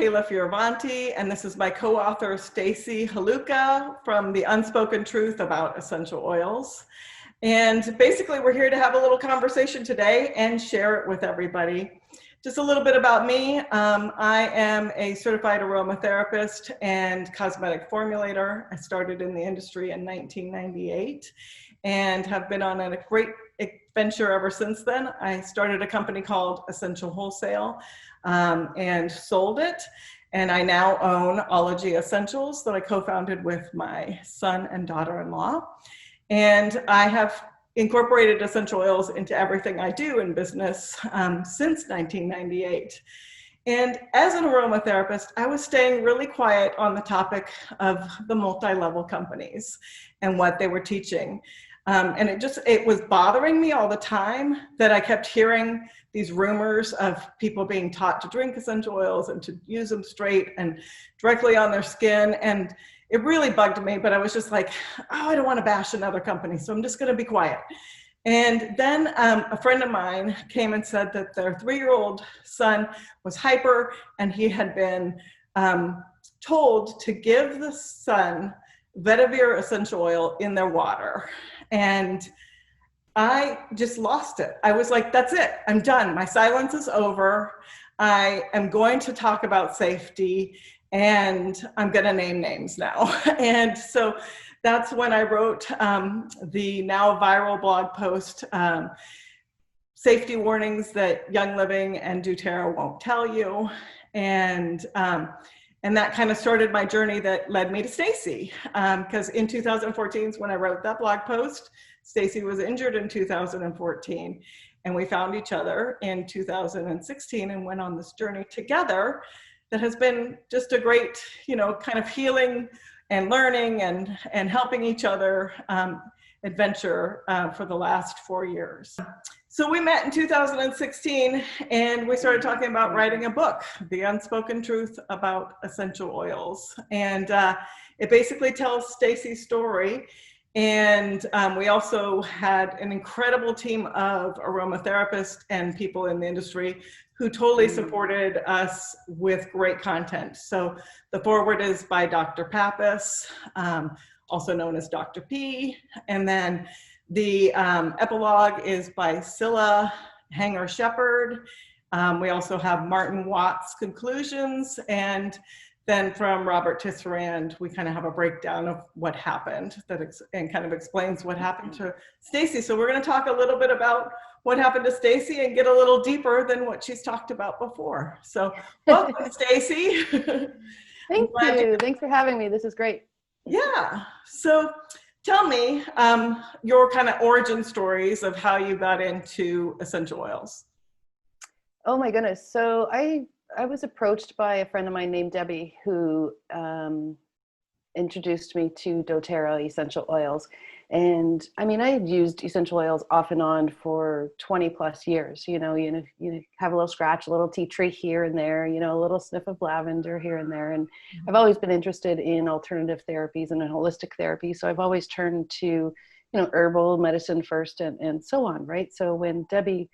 Kayla Fioravanti, and this is my co-author, Stacey Haluka, from the Unspoken Truth about essential oils. And basically, we're here to have a little conversation today and share it with everybody. Just a little bit about me. I am a certified aromatherapist and cosmetic formulator. I started in the industry in 1998 and have been on a great adventure ever since then. I started a company called Essential Wholesale and sold it. And I now own Ology Essentials that I co-founded with my son and daughter-in-law. And I have incorporated essential oils into everything I do in business since 1998. And as an aromatherapist, I was staying really quiet on the topic of the multi-level companies and what they were teaching. And it was bothering me all the time that I kept hearing these rumors of people being taught to drink essential oils and to use them straight and directly on their skin. And it really bugged me, but I was just like, oh, I don't want to bash another company, so I'm just going to be quiet. And then a friend of mine came and said that their 3-year-old son was hyper, and he had been told to give the son vetiver essential oil in their water. And I just lost it. I was like, that's it. I'm done. My silence is over. I am going to talk about safety, and I'm going to name names now. And so that's when I wrote the now viral blog post, Safety Warnings That Young Living and doTERRA Won't Tell You. And that kind of started my journey that led me to Stacy. Because in 2014 is when I wrote that blog post. Stacy was injured in 2014, and we found each other in 2016 and went on this journey together that has been just a great, kind of healing and learning and helping each other adventure for the last 4 years. So we met in 2016, and we started talking about writing a book, The Unspoken Truth About Essential Oils. And it basically tells Stacy's story. And we also had an incredible team of aromatherapists and people in the industry who totally supported us with great content. So the foreword is by Dr.Pappas, also known as Dr. P. And then the epilogue is by Scylla Hanger-Shepherd. We also have Martin Watt's conclusions, and then from Robert Tisserand, we kind of have a breakdown of what happened and kind of explains what happened to Stacy. So we're going to talk a little bit about what happened to Stacy and get a little deeper than what she's talked about before. So welcome, Stacy. Thank you. Thanks for having me. This is great. Yeah. So tell me your kind of origin stories of how you got into essential oils. Oh my goodness. So I was approached by a friend of mine named Debbie who introduced me to doTERRA essential oils. And I mean, I had used essential oils off and on for 20 plus years. You have a little scratch, a little tea tree here and there, a little sniff of lavender here and there. And I've always been interested in alternative therapies and in holistic therapy. So I've always turned to, herbal medicine first and so on, right? So when Debbie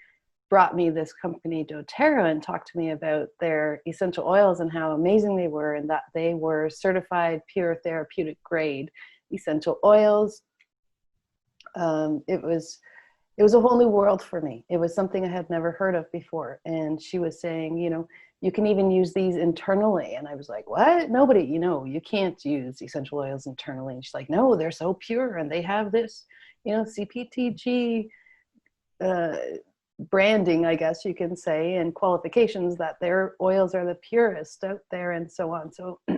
brought me this company doTERRA and talked to me about their essential oils and how amazing they were, and that they were certified pure therapeutic grade essential oils, it was a whole new world for me. It was something I had never heard of before. And she was saying, you can even use these internally. And I was like, what? Nobody, you can't use essential oils internally. And she's like, no, they're so pure, and they have this, CPTG branding, I guess you can say, and qualifications that their oils are the purest out there and so on. So I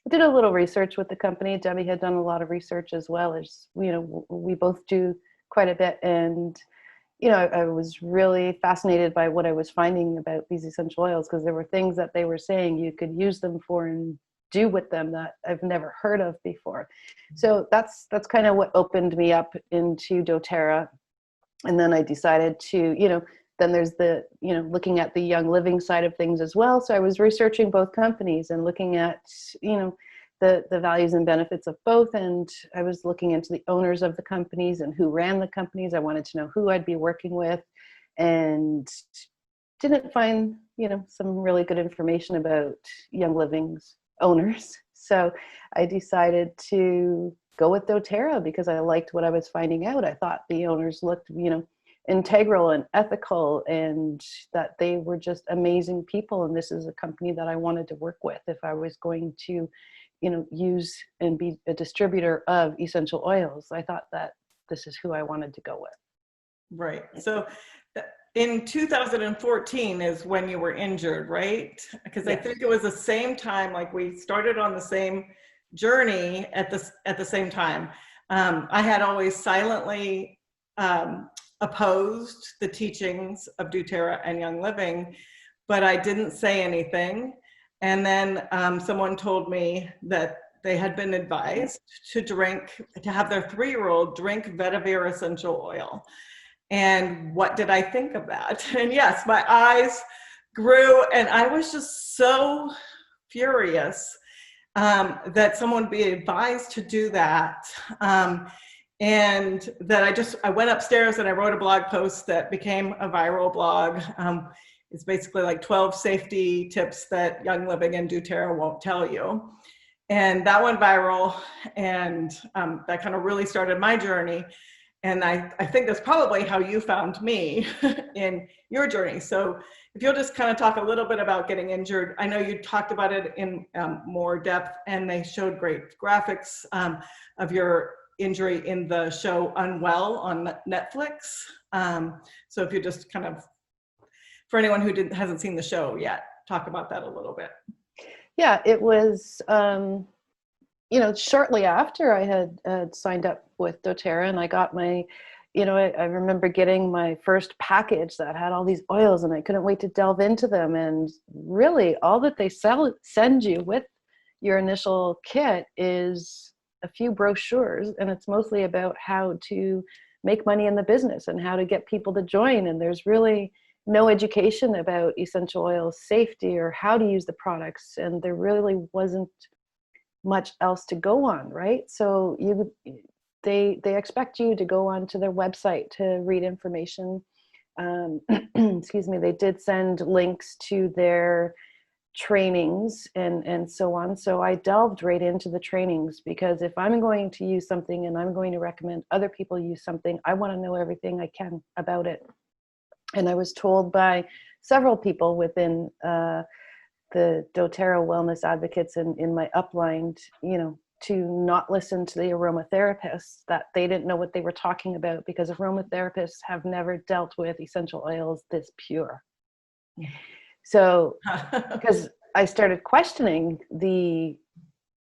did a little research with the company. Debbie had done a lot of research as well. As we both do quite a bit. And I was really fascinated by what I was finding about these essential oils, because there were things that they were saying you could use them for and do with them that I've never heard of before. So that's kind of what opened me up into doTERRA. And then I decided to, then there's the, looking at the young living side of things as well. So I was researching both companies and looking at, the values and benefits of both. And I was looking into the owners of the companies and who ran the companies. I wanted to know who I'd be working with. And didn't find, some really good information about Young Living's owners. So I decided to go with doTERRA because I liked what I was finding out. I thought the owners looked, integral and ethical, and that they were just amazing people. And this is a company that I wanted to work with if I was going to, use and be a distributor of essential oils. I thought that this is who I wanted to go with. Right. So in 2014 is when you were injured, right? Because I Yes. think it was the same time, like we started on the same journey at the same time. I had always silently opposed the teachings of doTERRA and Young Living, but I didn't say anything. And then someone told me that they had been advised to have their 3-year-old drink vetiver essential oil. And what did I think of that? And yes, my eyes grew, and I was just so furious that someone would be advised to do that. And that I went upstairs and I wrote a blog post that became a viral blog. It's basically like 12 safety tips that Young Living and doTERRA won't tell you. And that went viral, and that kind of really started my journey. And I think that's probably how you found me in your journey. So if you'll just kind of talk a little bit about getting injured. I know you talked about it in more depth, and they showed great graphics of your injury in the show UnWell on Netflix. So if you just kind of, for anyone who hasn't seen the show yet, talk about that a little bit. Yeah, it was, shortly after I had signed up with doTERRA, and I got my, I remember getting my first package that had all these oils, and I couldn't wait to delve into them. And really all that they send you with your initial kit is a few brochures, and it's mostly about how to make money in the business and how to get people to join. And there's really no education about essential oil safety or how to use the products, and there really wasn't much else to go on, right? So they expect you to go onto their website to read information. Excuse me. They did send links to their trainings and so on. So I delved right into the trainings, because if I'm going to use something and I'm going to recommend other people use something, I want to know everything I can about it. And I was told by several people within the doTERRA wellness advocates in my upline, to not listen to the aromatherapists, that they didn't know what they were talking about, because aromatherapists have never dealt with essential oils this pure. So, because I started questioning the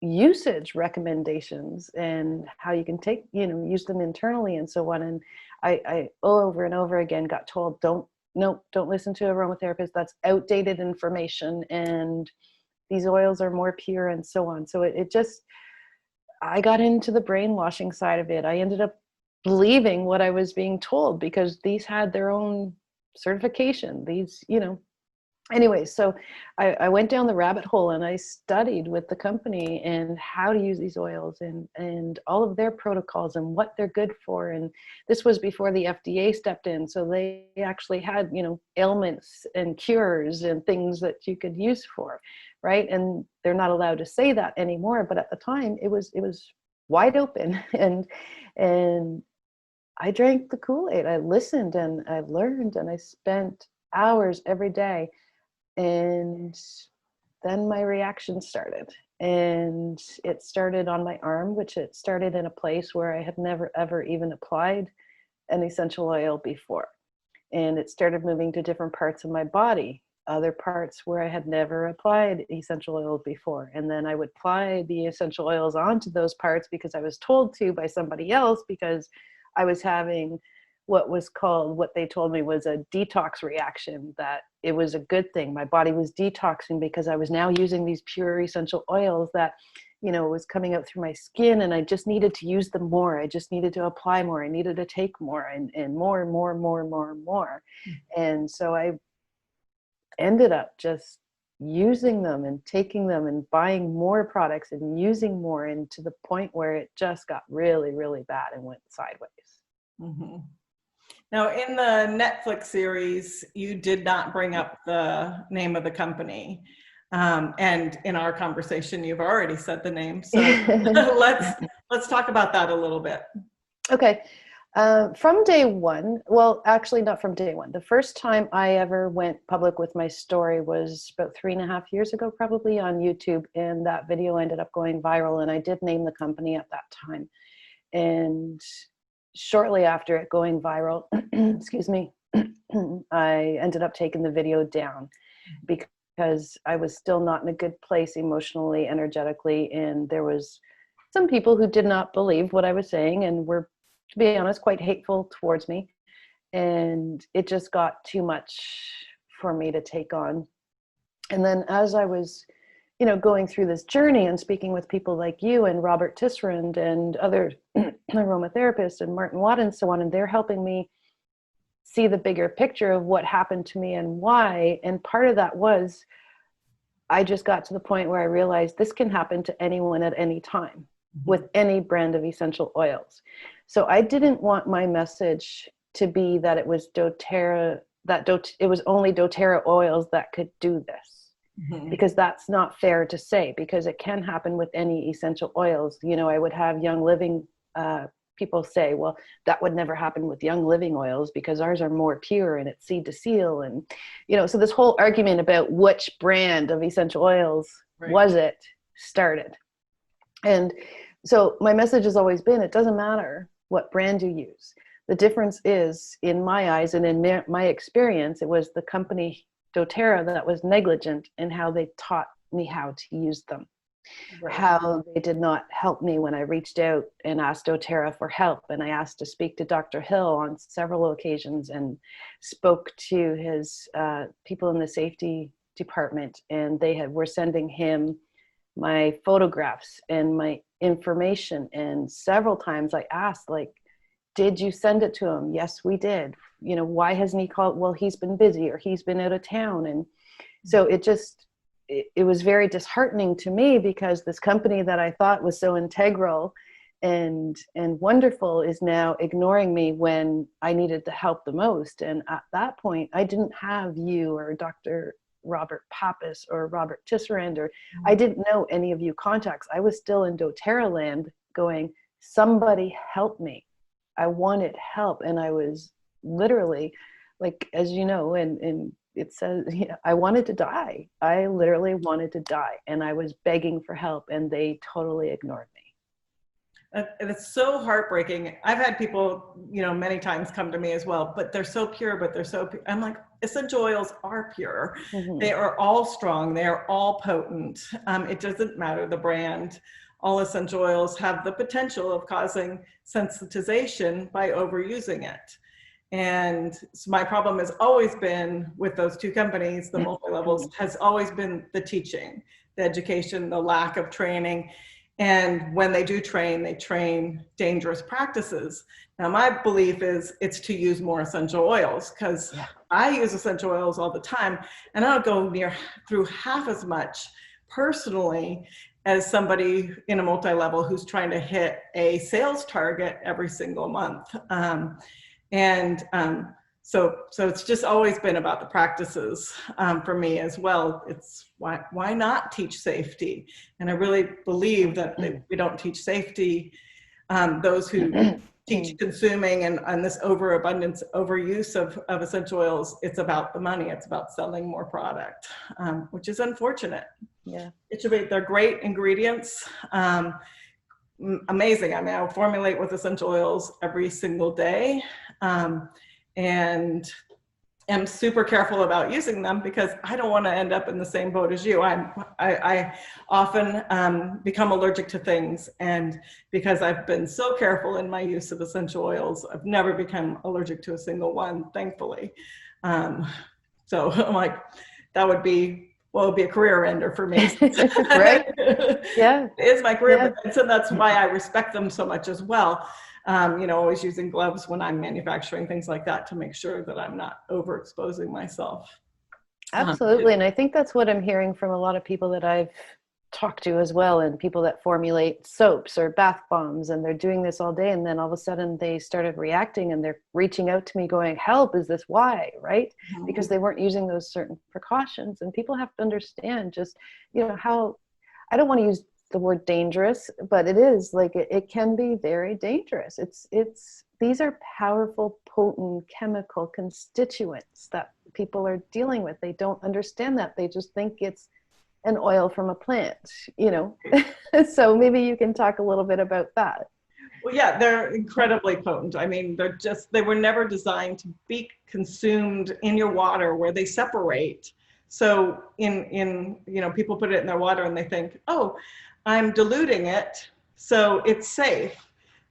usage recommendations and how you can take, use them internally and so on. And I over and over again got told, don't listen to aromatherapists. That's outdated information, and these oils are more pure and so on. So I got into the brainwashing side of it. I ended up believing what I was being told, because these had their own certification. Anyway, so I went down the rabbit hole, and I studied with the company and how to use these oils and all of their protocols and what they're good for. And this was before the FDA stepped in. So they actually had, ailments and cures and things that you could use for, right? And they're not allowed to say that anymore. But at the time it was wide open. And I drank the Kool-Aid. I listened and I learned, and I spent hours every day. And then my reaction started, and it started on my arm, which it started in a place where I had never, ever even applied an essential oil before. And it started moving to different parts of my body, other parts where I had never applied essential oils before. And then I would apply the essential oils onto those parts because I was told to by somebody else, because I was having what they told me was a detox reaction, that it was a good thing. My body was detoxing because I was now using these pure essential oils that, was coming out through my skin, and I just needed to use them more. I just needed to apply more. I needed to take more and more and more and more and more and more. And so I ended up just using them and taking them and buying more products and using more, and to the point where it just got really, really bad and went sideways. Mm-hmm. Now, in the Netflix series, you did not bring up the name of the company. And in our conversation, you've already said the name. So let's talk about that a little bit. Okay. From day one, well, actually not from day one. The first time I ever went public with my story was about 3.5 years ago, probably, on YouTube. And that video ended up going viral, and I did name the company at that time. And shortly after it going viral, excuse me, I ended up taking the video down because I was still not in a good place emotionally, energetically. And there was some people who did not believe what I was saying and were, to be honest, quite hateful towards me. And it just got too much for me to take on. And then as I was, going through this journey and speaking with people like you and Robert Tisserand and other aromatherapists and Martin Watt and so on, and they're helping me see the bigger picture of what happened to me and why. And part of that was, I just got to the point where I realized this can happen to anyone at any time with any brand of essential oils. So I didn't want my message to be that it was doTERRA, it was only doTERRA oils that could do this, because that's not fair to say, because it can happen with any essential oils. I would have Young Living people say, well, that would never happen with Young Living oils because ours are more pure and it's seed to seal. And, so this whole argument about which brand of essential oils was it started. And so my message has always been, it doesn't matter what brand you use. The difference is, in my eyes and in my experience, it was the company doTERRA that was negligent in how they taught me how to use them. Right. How they did not help me when I reached out and asked doTERRA for help. And I asked to speak to Dr. Hill on several occasions and spoke to his people in the safety department. And they were sending him my photographs and my information. And several times I asked, did you send it to him? Yes, we did. Why hasn't he called? Well, he's been busy or he's been out of town. And so it was very disheartening to me, because this company that I thought was so integral and wonderful is now ignoring me when I needed the help the most. And at that point, I didn't have you or Dr. Pappas or Robert Tisserand, or I didn't know any of you contacts. I was still in doTERRA land going, somebody help me. I wanted help. And I was literally, as you know, and it says, I wanted to die. I literally wanted to die. And I was begging for help, and they totally ignored me. And it's so heartbreaking. I've had people, many times come to me as well, but they're so pure, but they're so pure. I'm like, essential oils are pure. They are all strong. They are all potent. It doesn't matter the brand. All essential oils have the potential of causing sensitization by overusing it. And so my problem has always been with those two companies, the multi-levels, has always been the teaching, the education, the lack of training. And when they do train, they train dangerous practices. Now, my belief is it's to use more essential oils, because I use essential oils all the time, and I don't go through half as much personally as somebody in a multi-level who's trying to hit a sales target every single month. So it's just always been about the practices for me as well. It's why not teach safety? And I really believe that we don't teach safety. Those who teach consuming and this overabundance, overuse of essential oils, it's about the money. It's about selling more product, which is unfortunate. Yeah, they're great ingredients. Amazing. I mean, I formulate with essential oils every single day. And am super careful about using them because I don't want to end up in the same boat as you. I often become allergic to things, and because I've been so careful in my use of essential oils, I've never become allergic to a single one, thankfully. So I'm like, that would be, well, it'd be a career ender for me. Right? Yeah. It is my career, yeah. And so that's why I respect them so much as well. Always using gloves when I'm manufacturing things like that to make sure that I'm not overexposing myself. Absolutely. And I think that's what I'm hearing from a lot of people that I've talk to as well, and people that formulate soaps or bath bombs, and they're doing this all day, and then all of a sudden they started reacting and they're reaching out to me going, help, is this why, right? Because they weren't using those certain precautions. And people have to understand just, you know, how, I don't want to use the word dangerous, but it is like, it can be very dangerous. These are powerful, potent chemical constituents that people are dealing with. They don't understand that. They just think it's an oil from a plant, you know. So maybe you can talk a little bit about that. Well, yeah, they're incredibly potent. I mean, they were never designed to be consumed in your water where they separate. So people put it in their water and they think, oh, I'm diluting it, so it's safe.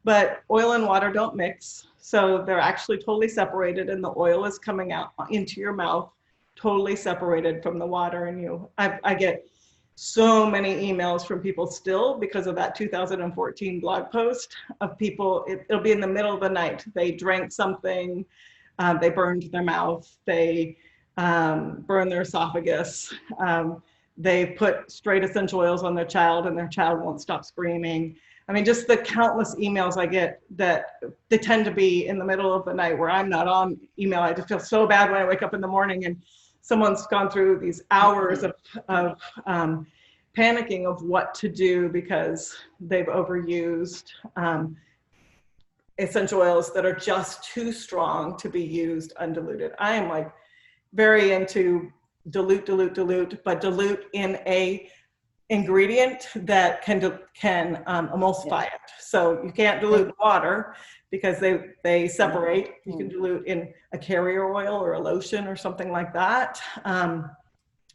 But oil and water don't mix. So they're actually totally separated, and the oil is coming out into your mouth totally separated from the water. And I get so many emails from people still because of that 2014 blog post of people, it'll be in the middle of the night. They drank something, they burned their mouth, they burn their esophagus, they put straight essential oils on their child and their child won't stop screaming. I mean, just the countless emails I get that they tend to be in the middle of the night where I'm not on email. I just feel so bad when I wake up in the morning and someone's gone through these hours of panicking of what to do because they've overused essential oils that are just too strong to be used undiluted. I am like very into dilute, but dilute in a ingredient that can emulsify it. So you can't dilute water because they separate. You can dilute in a carrier oil or a lotion or something like that. And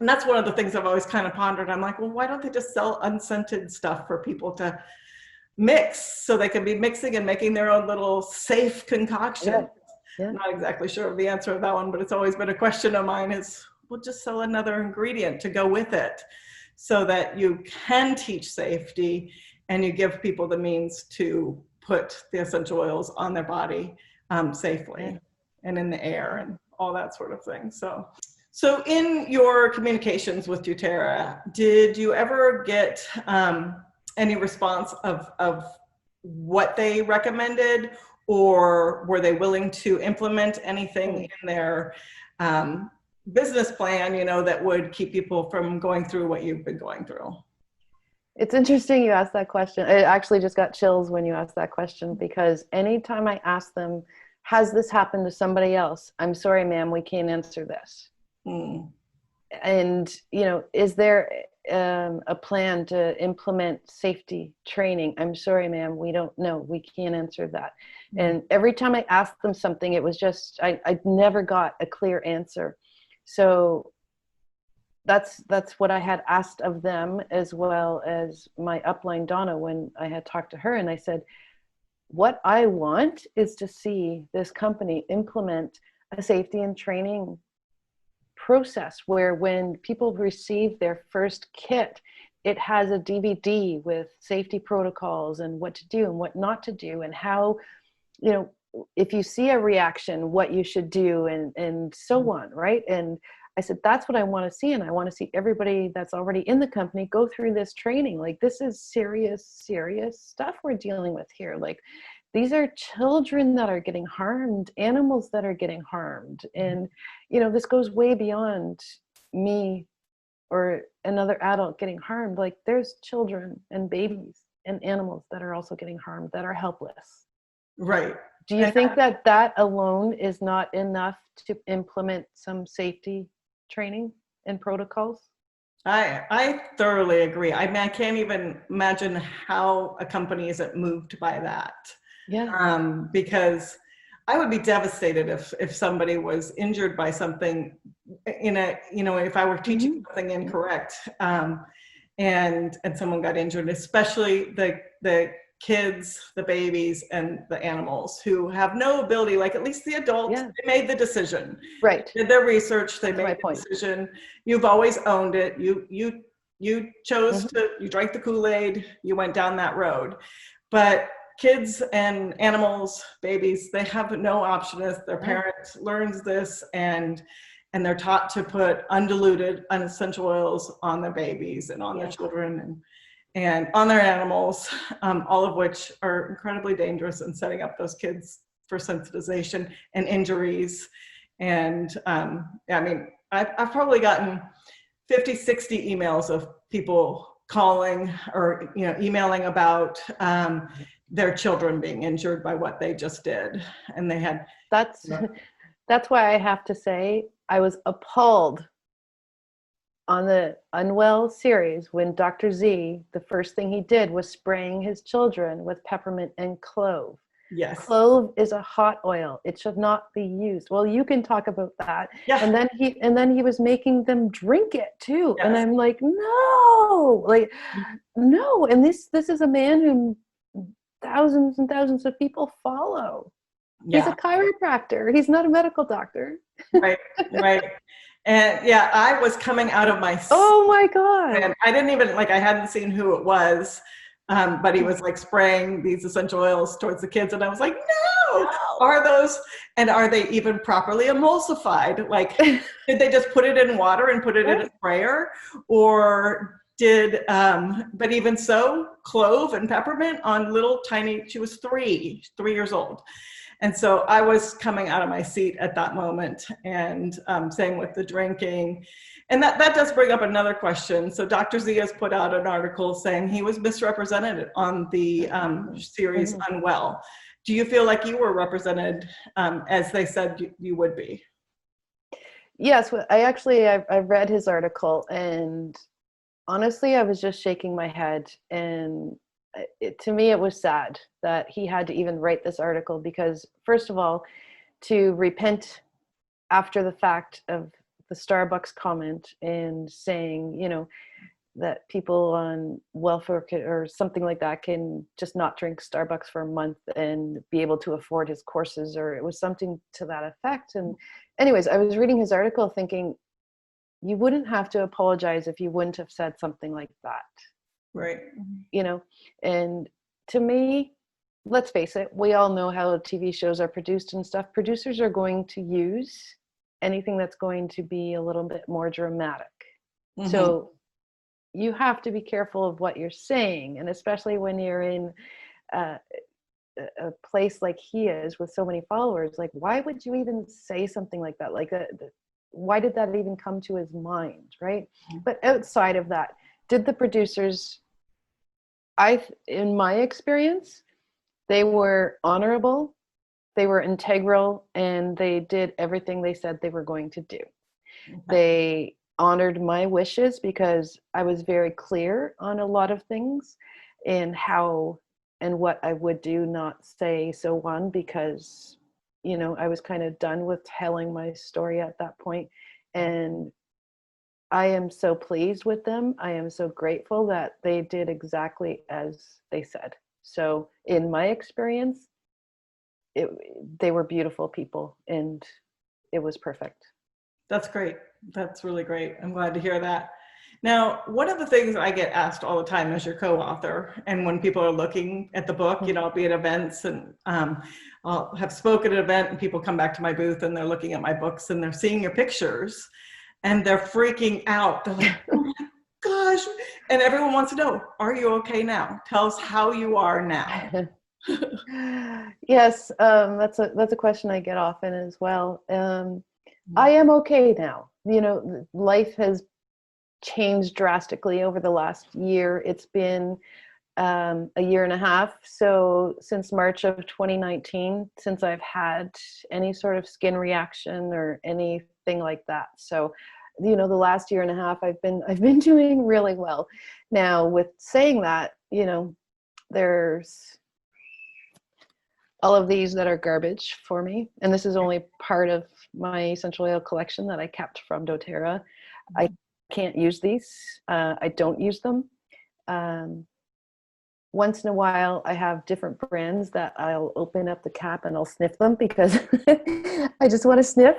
that's one of the things I've always kind of pondered. I'm like, well, why don't they just sell unscented stuff for people to mix so they can be mixing and making their own little safe concoction? I'm not exactly sure of the answer of that one, but it's always been a question of mine is, we'll just sell another ingredient to go with it so that you can teach safety and you give people the means to put the essential oils on their body safely and in the air and all that sort of thing. So in your communications with doTERRA, did you ever get any response of what they recommended, or were they willing to implement anything in their business plan, that would keep people from going through what you've been going through? It's interesting you asked that question. I actually just got chills when you asked that question, because anytime I ask them, has this happened to somebody else? I'm sorry, ma'am, we can't answer this. And, is there a plan to implement safety training? I'm sorry, ma'am, we don't know. We can't answer that. And every time I asked them something, it was just, I never got a clear answer. So that's what I had asked of them, as well as my upline, Donna, when I had talked to her. And I said, what I want is to see this company implement a safety and training process where when people receive their first kit, it has a DVD with safety protocols and what to do and what not to do, and how, if you see a reaction, what you should do, and so on, right? And I said, that's what I want to see. And I want to see everybody that's already in the company go through this training. Like, this is serious, serious stuff we're dealing with here. Like, these are children that are getting harmed, animals that are getting harmed. And, this goes way beyond me or another adult getting harmed. Like, there's children and babies and animals that are also getting harmed, that are helpless. Right. Do you think that alone is not enough to implement some safety training and protocols? I thoroughly agree. I mean, I can't even imagine how a company isn't moved by that. Yeah. Because I would be devastated if somebody was injured by something if I were teaching something incorrect, and someone got injured, especially the kids, the babies, and the animals who have no ability, like at least the adults, they made the decision. Right. Did their research, they made the decision. You've always owned it. You chose to, you drank the Kool-Aid, you went down that road. But kids and animals, babies, they have no option as their parent learns this, and and they're taught to put undiluted essential oils on their babies and on their children and on their animals, all of which are incredibly dangerous in setting up those kids for sensitization and injuries. And I mean, I've probably gotten 50, 60 emails of people calling or emailing about their children being injured by what they just did. And they had that's why I have to say I was appalled on the UnWell series when Dr. Z, the first thing he did was spraying his children with peppermint and clove. Yes. Clove is a hot oil. It should not be used. Well, you can talk about that. Yeah. And then he was making them drink it too. Yes. And I'm like, no, no. And this is a man whom thousands and thousands of people follow. Yeah. He's a chiropractor. He's not a medical doctor. Right. And yeah, I was coming out of my. Oh my God. And I didn't even I hadn't seen who it was. But he was spraying these essential oils towards the kids. And I was like, no, are they even properly emulsified? Did they just put it in water and put it in a sprayer? Or but even so, clove and peppermint on little tiny, she was 3 years old. And so I was coming out of my seat at that moment, and same with the drinking. And that does bring up another question. So Dr. Z has put out an article saying he was misrepresented on the series UnWell. Do you feel like you were represented as they said you would be? Yes, I've read his article, and honestly, I was just shaking my head. And to me, it was sad that he had to even write this article, because first of all, to repent after the fact of the Starbucks comment and saying, that people on welfare or something like that can just not drink Starbucks for a month and be able to afford his courses, or it was something to that effect. And anyways, I was reading his article thinking, you wouldn't have to apologize if you wouldn't have said something like that. Right. And to me, let's face it, we all know how TV shows are produced and stuff. Producers are going to use anything that's going to be a little bit more dramatic. Mm-hmm. So you have to be careful of what you're saying. And especially when you're in a place like he is with so many followers, why would you even say something like that? Why did that even come to his mind, right? Mm-hmm. But outside of that, did the producers, in my experience, they were honorable, they were integral, and they did everything they said they were going to do. Okay. They honored my wishes because I was very clear on a lot of things and how and what I would do, not say. So one, because, I was kind of done with telling my story at that point. And I am so pleased with them. I am so grateful that they did exactly as they said. So in my experience, they were beautiful people, and it was perfect. That's great. That's really great. I'm glad to hear that. Now, one of the things I get asked all the time as your co-author, and when people are looking at the book, I'll be at events, and I'll have spoken at an event, and people come back to my booth and they're looking at my books and they're seeing your pictures and they're freaking out. They're like, oh my gosh. And everyone wants to know, are you okay now? Tell us how you are now. Yes, that's a question I get often as well. I am okay now. Life has changed drastically over the last year. It's been a year and a half. So since March of 2019, since I've had any sort of skin reaction or anything like that. So, the last year and a half, I've been doing really well. Now, with saying that, there's all of these that are garbage for me. And this is only part of my essential oil collection that I kept from doTERRA. I can't use these. I don't use them. Once in a while, I have different brands that I'll open up the cap and I'll sniff them because I just want to sniff.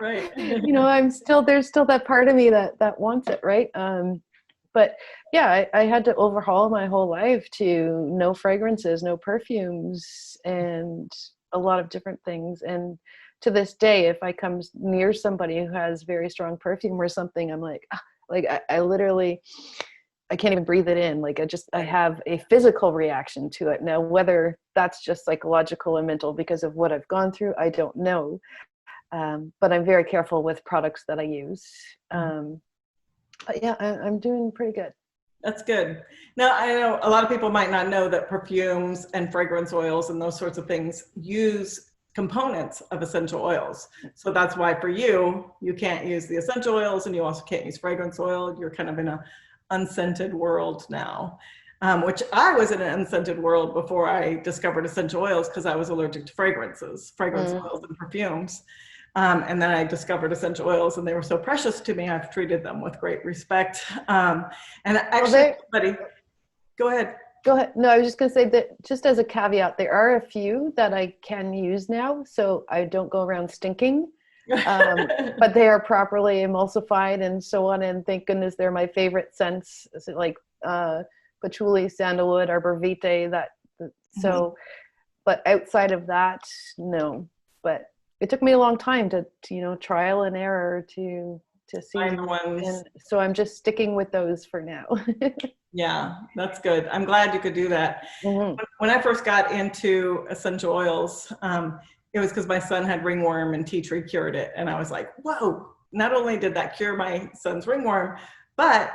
Right. There's still that part of me that wants it, right? But yeah, I had to overhaul my whole life to no fragrances, no perfumes, and a lot of different things. And to this day, if I come near somebody who has very strong perfume or something, I'm like, ah, like I literally, I can't even breathe it in. Like I have a physical reaction to it. Now, whether that's just psychological and mental because of what I've gone through, I don't know. But I'm very careful with products that I use. But yeah, I'm doing pretty good. That's good. Now, I know a lot of people might not know that perfumes and fragrance oils and those sorts of things use components of essential oils. So that's why for you, you can't use the essential oils and you also can't use fragrance oil. You're kind of in a unscented world now, which I was in an unscented world before I discovered essential oils because I was allergic to fragrance oils and perfumes. And then I discovered essential oils and they were so precious to me. I've treated them with great respect. And actually, go ahead. Go ahead. No, I was just going to say that just as a caveat, there are a few that I can use now, so I don't go around stinking. But they are properly emulsified and so on, and thank goodness they're my favorite scents, like patchouli, sandalwood, arbor vitae, so but outside of that, no. But it took me a long time to trial and error to see, find the ones. And so I'm just sticking with those for now. Yeah, that's good. I'm glad you could do that. When I first got into essential oils, it was because my son had ringworm and tea tree cured it. And I was like, whoa, not only did that cure my son's ringworm, but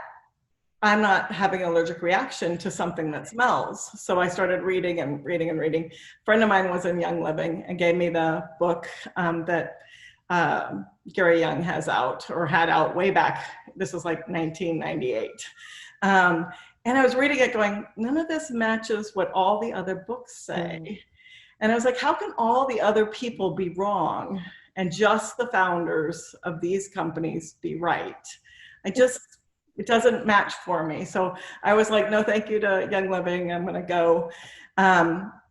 I'm not having an allergic reaction to something that smells. So I started reading and reading and reading. A friend of mine was in Young Living and gave me the book that Gary Young has out, or had out way back. This was like 1998. And I was reading it going, none of this matches what all the other books say. And I was like, how can all the other people be wrong and just the founders of these companies be right? It doesn't match for me. So I was like, no, thank you to Young Living. I'm going to go,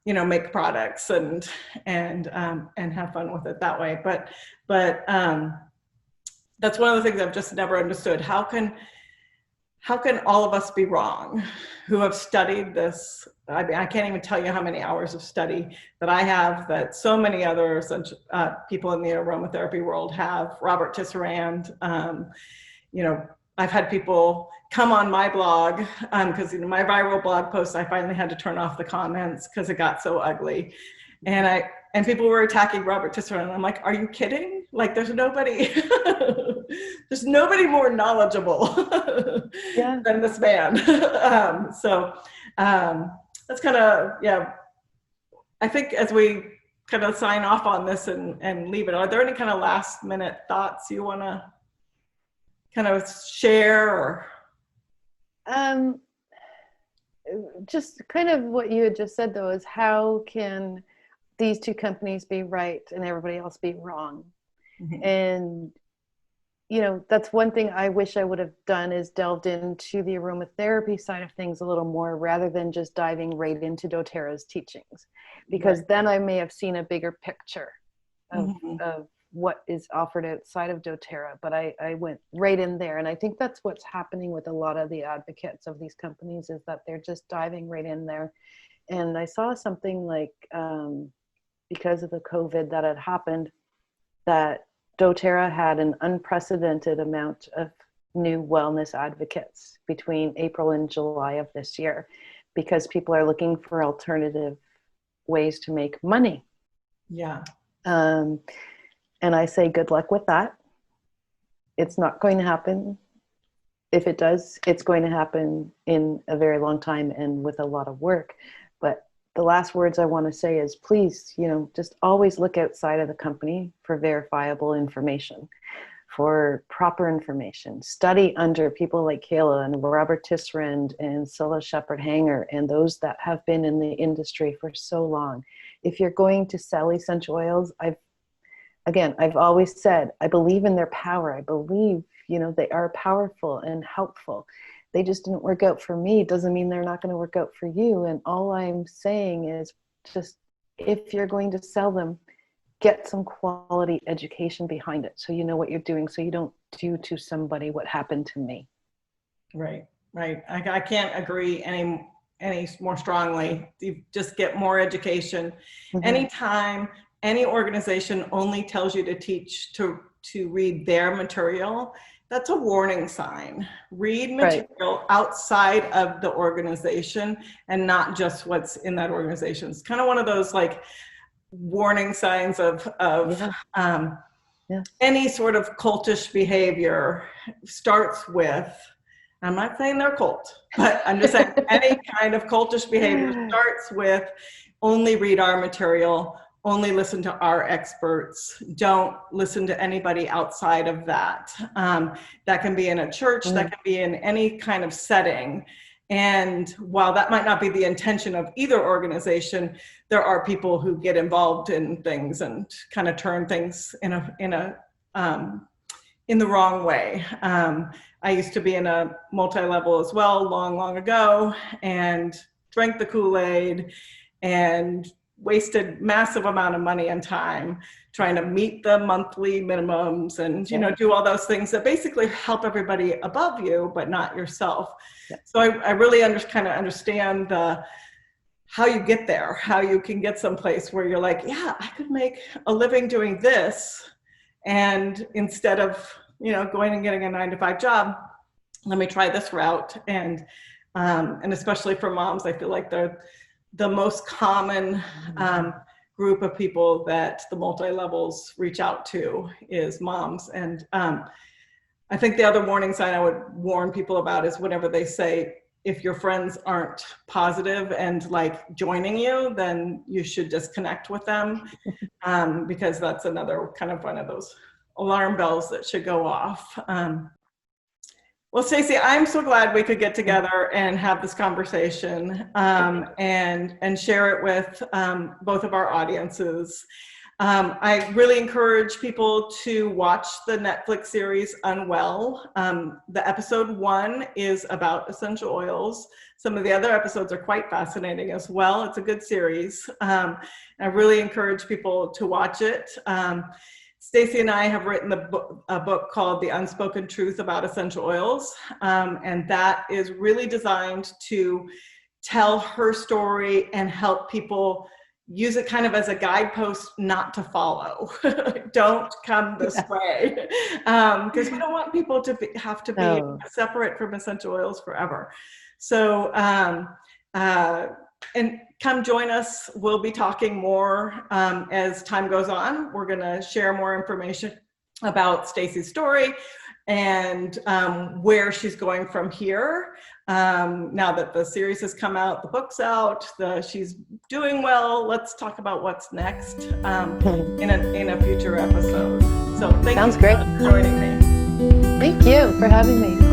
make products and have fun with it that way. But that's one of the things I've just never understood. How can all of us be wrong who have studied this? I mean, I can't even tell you how many hours of study that I have, that so many other people in the aromatherapy world have. Robert Tisserand, I've had people come on my blog because my viral blog post, I finally had to turn off the comments because it got so ugly. And people were attacking Robert Tisserand. I'm like, are you kidding? Like, there's nobody more knowledgeable than this man. That's kind of, I think as we kind of sign off on this and leave it, are there any kind of last minute thoughts you want to kind of share? Or just kind of what you had just said, though, is how can these two companies be right and everybody else be wrong? And that's one thing I wish I would have done, is delved into the aromatherapy side of things a little more, rather than just diving right into doTERRA's teachings, because then I may have seen a bigger picture of what is offered outside of doTERRA. But I went right in there, and I think that's what's happening with a lot of the advocates of these companies, is that they're just diving right in there. And I saw something like because of the COVID that had happened, that doTERRA had an unprecedented amount of new wellness advocates between April and July of this year, because people are looking for alternative ways to make money. And I say good luck with that. It's not going to happen. If it does, it's going to happen in a very long time and with a lot of work. But the last words I want to say is, please, just always look outside of the company for verifiable information, for proper information. Study under people like Kayla and Robert Tisserand and Scylla Shepherd-Hanger and those that have been in the industry for so long. If you're going to sell essential oils, I've always said, I believe in their power. I believe, they are powerful and helpful. They just didn't work out for me. It doesn't mean they're not going to work out for you. And all I'm saying is, just, if you're going to sell them, get some quality education behind it, so you know what you're doing, so you don't do to somebody what happened to me. Right. I can't agree any more strongly. You just get more education. Anytime any organization only tells you to teach to read their material, that's a warning sign. Read material outside of the organization and not just what's in that organization. It's kind of one of those like warning signs of any sort of cultish behavior starts with, I'm not saying they're cult, but I'm just saying any kind of cultish behavior starts with only read our material, only listen to our experts, don't listen to anybody outside of that. That can be in a church, that can be in any kind of setting. And while that might not be the intention of either organization, there are people who get involved in things and kind of turn things in the wrong way. I used to be in a multi-level as well, long ago, and drank the Kool-Aid and wasted massive amount of money and time trying to meet the monthly minimums and, do all those things that basically help everybody above you, but not yourself. Yeah. So I really kind of understand how you get there, how you can get someplace where you're like, yeah, I could make a living doing this. And instead of, going and getting a 9-to-5 job, let me try this route. And especially for moms, I feel like they're the most common group of people that the multi-levels reach out to is moms. And I think the other warning sign I would warn people about is whenever they say, if your friends aren't positive and like joining you, then you should disconnect with them, because that's another kind of one of those alarm bells that should go off. Well, Stacey, I'm so glad we could get together and have this conversation and share it with both of our audiences. I really encourage people to watch the Netflix series UnWell. The episode 1 is about essential oils. Some of the other episodes are quite fascinating as well. It's a good series. I really encourage people to watch it. Stacy and I have written a book called The Unspoken Truth About Essential Oils, and that is really designed to tell her story and help people use it kind of as a guidepost not to follow. Don't come this way, because we don't want people to have to be separate from essential oils forever. So, and come join us. We'll be talking more as time goes on. We're going to share more information about Stacey's story and where she's going from here. Now that the series has come out, the book's out, she's doing well. Let's talk about what's next in a future episode. So thank you for joining me. Thank you for having me.